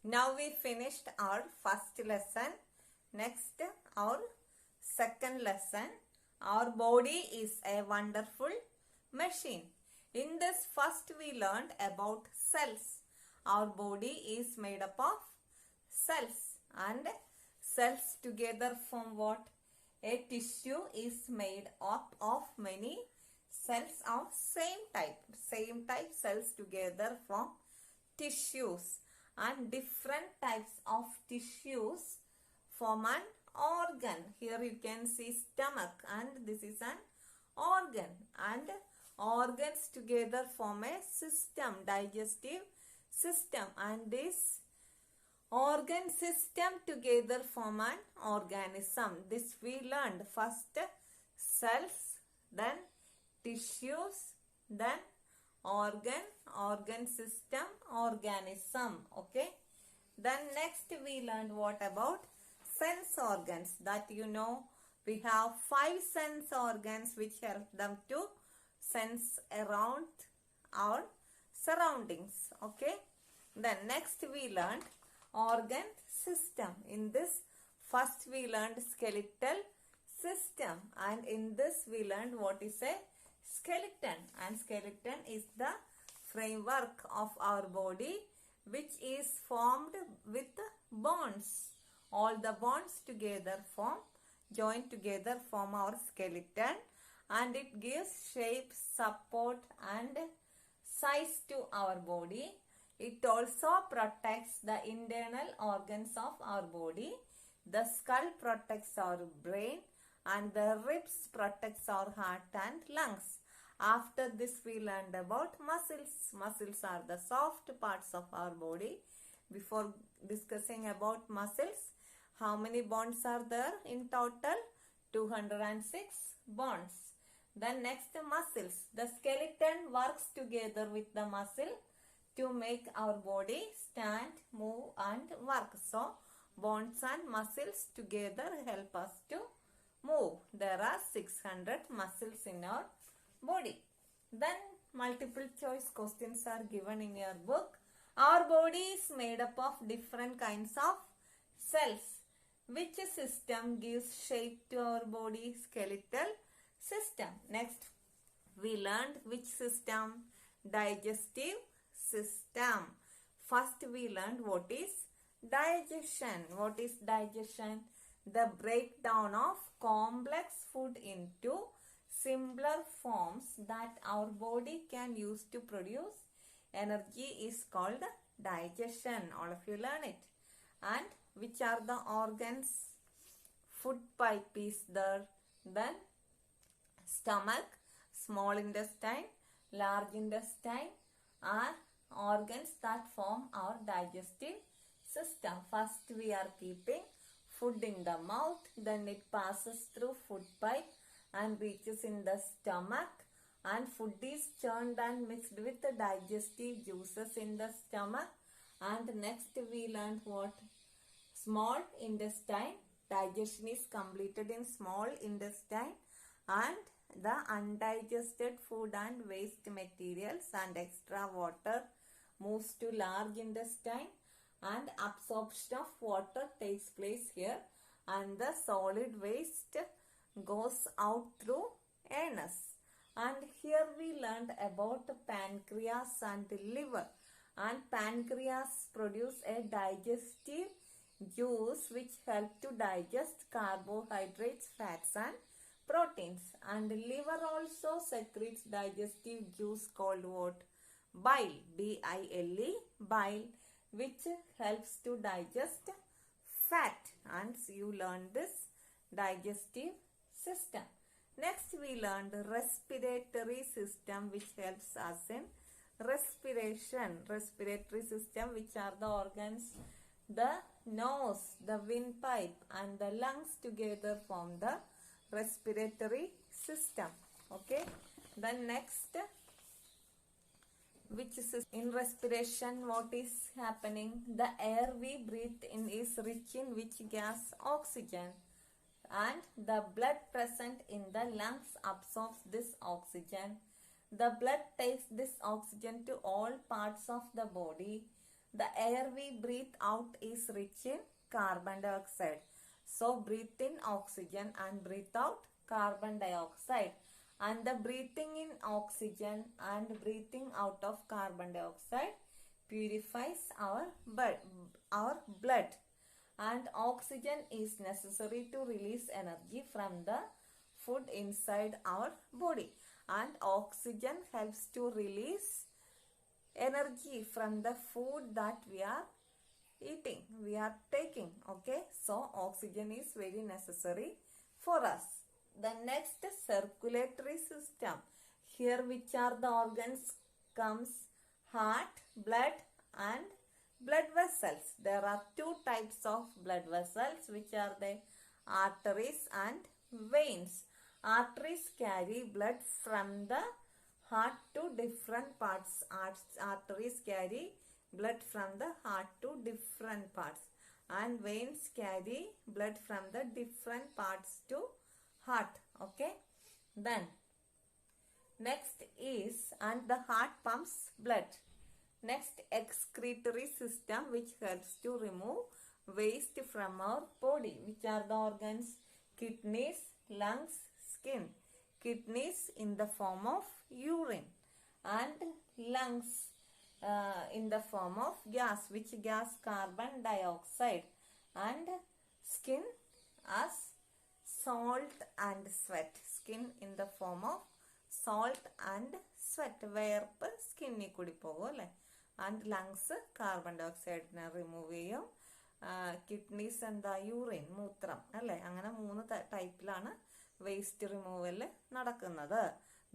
Now we finished our first lesson. Next, our second lesson. Our body is a wonderful machine. In this first we learned about cells. Our body is made up of cells, and cells together form what? A tissue is made up of many cells of same type. Same type cells together form tissues, and different types of tissues form an organ. Here you can see stomach, and this is an organ, and organs together form a system, digestive system, and this organ system together form an organism. This we learned. First cells, then tissues, then organ system, organism. Okay. Then next we learned what about sense organs. That we have 5 sense organs which help them to sense around our surroundings. Okay. Then next we learned organ system. In this first we learned skeletal system, and in this we learned what is a skeleton, and skeleton is the framework of our body which is formed with bones. All the bones together join together form our skeleton, and it gives shape, support and size to our body. It also protects the internal organs of our body. The skull protects our brain, and the ribs protects our heart and lungs. After this we learned about muscles. Muscles are the soft parts of our body. Before discussing about muscles, how many bones are there in total? 206 bones. Then next, muscles. The skeleton works together with the muscle to make our body stand, move and work. So bones and muscles together help us to move. There are 600 muscles in our body. Then multiple choice questions are given in your book. Our body is made up of different kinds of cells. Which system gives shape to our body? Skeletal system. Next we learned which system? Digestive system. First we learned what is digestion. What is digestion? The breakdown of complex food into simpler forms that our body can use to produce energy is called digestion. All of you learn it. And which are the organs? Food pipe is there. Then stomach, small intestine, large intestine are organs that form our digestive system. First we are keeping food in the mouth, then it passes through food pipe and reaches in the stomach, and food is churned and mixed with the digestive juices in the stomach. And next we learned what? Small intestine. Digestion is completed in small intestine, and the undigested food and waste materials and extra water moves to large intestine, and absorption of water takes place here, and the solid waste goes out through anus. And here we learned about pancreas and liver. And pancreas produce a digestive juice which help to digest carbohydrates, fats and proteins. And liver also secretes digestive juice called what? Bile. B-I-L-E, bile, which helps to digest fat. And you learned this digestive system. Next we learned respiratory system, which helps us in respiration. Respiratory system, which are the organs? The nose, the windpipe and the lungs together form the respiratory system. Okay. Then next, which is in respiration, what is happening? The air we breathe in is rich in which gas? Oxygen. And the blood present in the lungs absorbs this oxygen. The blood takes this oxygen to all parts of the body. The air we breathe out is rich in carbon dioxide. So breathe in oxygen and breathe out carbon dioxide. And the breathing in oxygen and breathing out of carbon dioxide purifies our blood. And oxygen is necessary to release energy from the food inside our body. And oxygen helps to release energy from the food that we are eating, we are taking. Okay, so oxygen is very necessary for us. The next, circulatory system. Here which are the organs comes? Heart, blood and blood vessels. There are two types of blood vessels, which are the arteries and veins. Arteries carry blood from the heart to different parts. Arteries carry blood from the heart to different parts, and veins carry blood from the different parts to heart. Okay, then next is, and the heart pumps blood. Next, excretory system, which helps to remove waste from our body. Which are the organs? Kidneys, lungs, skin. Kidneys in the form of urine, and lungs in the form of gas. Which gas? Carbon dioxide. And skin as salt and sweat. Skin in the form of salt and sweat. വേർപ്പ് സ്കിന്നിൽ കൂടി പോകും അല്ലേ. And lungs carbon ഡയോക്സൈഡിനെ remove ചെയ്യും. Kidneys എന്താ? Urine, മൂത്രം അല്ലേ. അങ്ങനെ 3 ടൈപ്പിലാണ് waste removal നടക്കുന്നത്.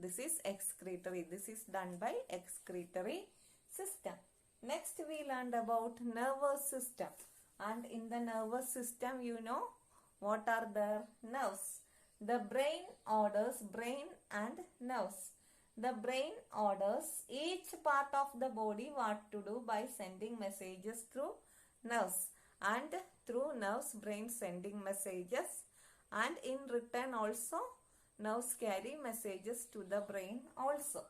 This is excretory. This is done by excretory system. Next we learned about nervous system. And in the nervous system, you know what are the nerves? The brain orders brain and nerves. The brain orders each part of the body what to do by sending messages through nerves. And through nerves, brain sending messages. And in return also, nerves carry messages to the brain also.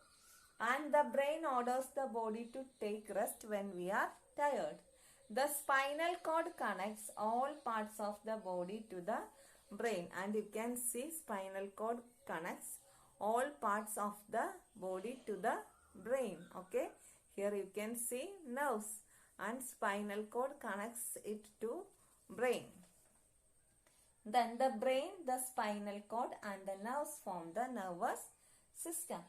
And the brain orders the body to take rest when we are tired. The spinal cord connects all parts of the body to the brain. And you can see spinal cord connects all parts of the body to the brain. Okay, here you can see nerves, and spinal cord connects it to brain. Then the brain, the spinal cord and the nerves form the nervous system.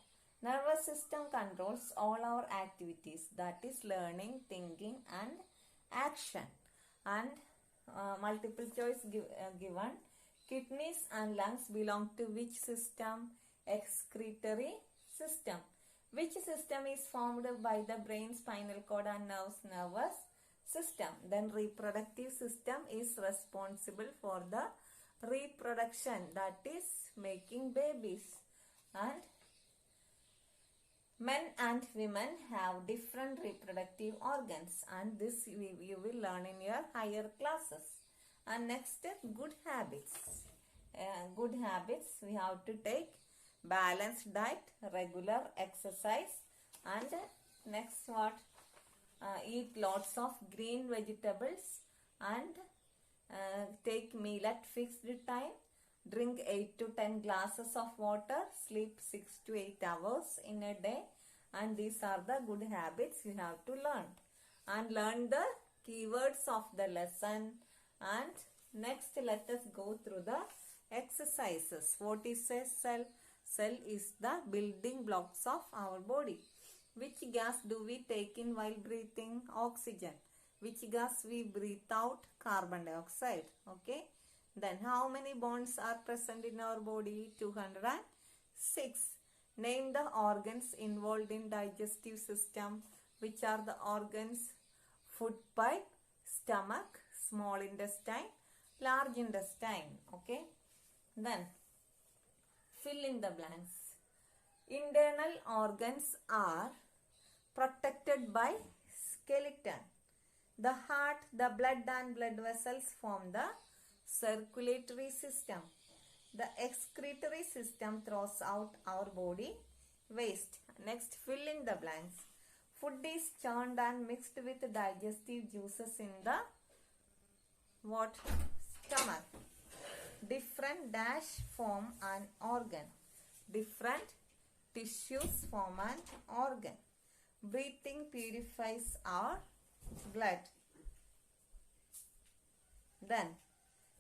Nervous system controls all our activities, that is learning, thinking and action. And multiple choice given. Kidneys and lungs belong to which system? Excretory system. Which system is formed by the brain, spinal cord and nerves? Nervous system. Then reproductive system is responsible for the reproduction, that is making babies. And men and women have different reproductive organs, and this you will learn in your higher classes. And next, good habits. Good habits, we have to take balanced diet, regular exercise, and next what? Eat lots of green vegetables, and take meal at fixed time. Drink 8 to 10 glasses of water. Sleep 6 to 8 hours in a day. And these are the good habits you have to learn. And learn the keywords of the lesson. And next, let us go through the exercises. What is a cell? Cell is the building blocks of our body. Which gas do we take in while breathing? Oxygen. Which gas we breathe out? Carbon dioxide. Okay. Then how many bones are present in our body? 206. Name the organs involved in digestive system. Which are the organs? Food pipe, stomach, small intestine, large intestine. Okay. Then fill in the blanks. Internal organs are protected by skeleton. The heart, the blood and blood vessels form the circulatory system. The excretory system throws out our body waste. Next, fill in the blanks. Food is churned and mixed with digestive juices in the what? Stomach. Different dash form an organ. Different tissues form an organ. Breathing purifies our blood. Then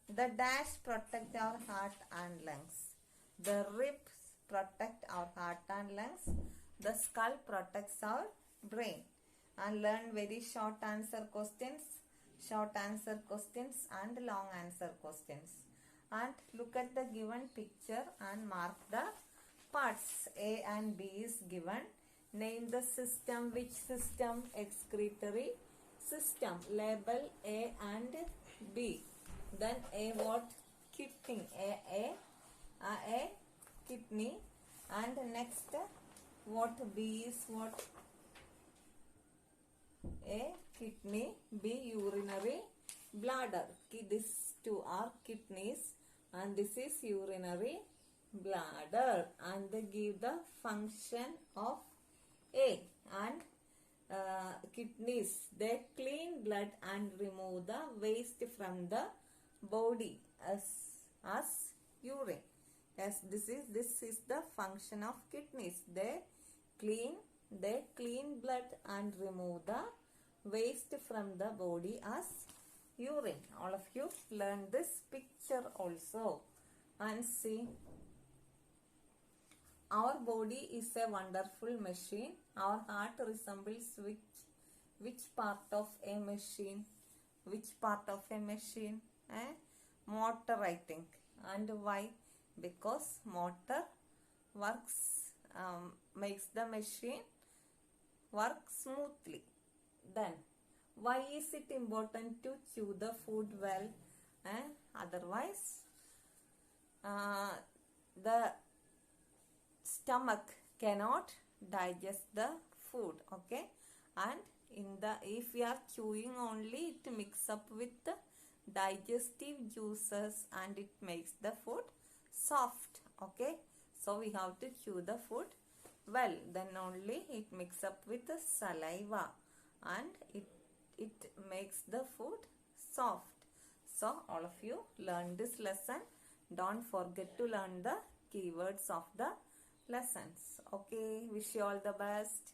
the dash protect our heart and lungs. The ribs protect our heart and lungs. The skull protects our brain. And learn very short answer questions and long answer questions. And look at the given picture and mark the parts. A and B is given. Name the system. Which system? Excretory system. Label A and B. Then A what? Kidney. A kidney. And next what? B is what? A kidney. B urinary bladder. These two are kidneys and this is urinary bladder. And they give the function of A. And kidneys, they clean blood and remove the waste from the body as urine. Yes, this is the function of kidneys. They clean blood and remove the waste from the body as urine. All of you learn this picture also and see. Our body is a wonderful machine. Our heart resembles which part of a machine? Which part of a machine? Motor, I think. And why? Because motor works, makes the machine work smoothly. Then, why is it important to chew the food well? Otherwise, the stomach cannot digest the food. Okay, and if we are chewing only, it mix up with the digestive juices and it makes the food soft. Okay, so we have to chew the food well, then only it mix up with the saliva and it makes the food soft. So all of you learn this lesson. Don't forget to learn the keywords of the lessons. Okay, wish you all the best.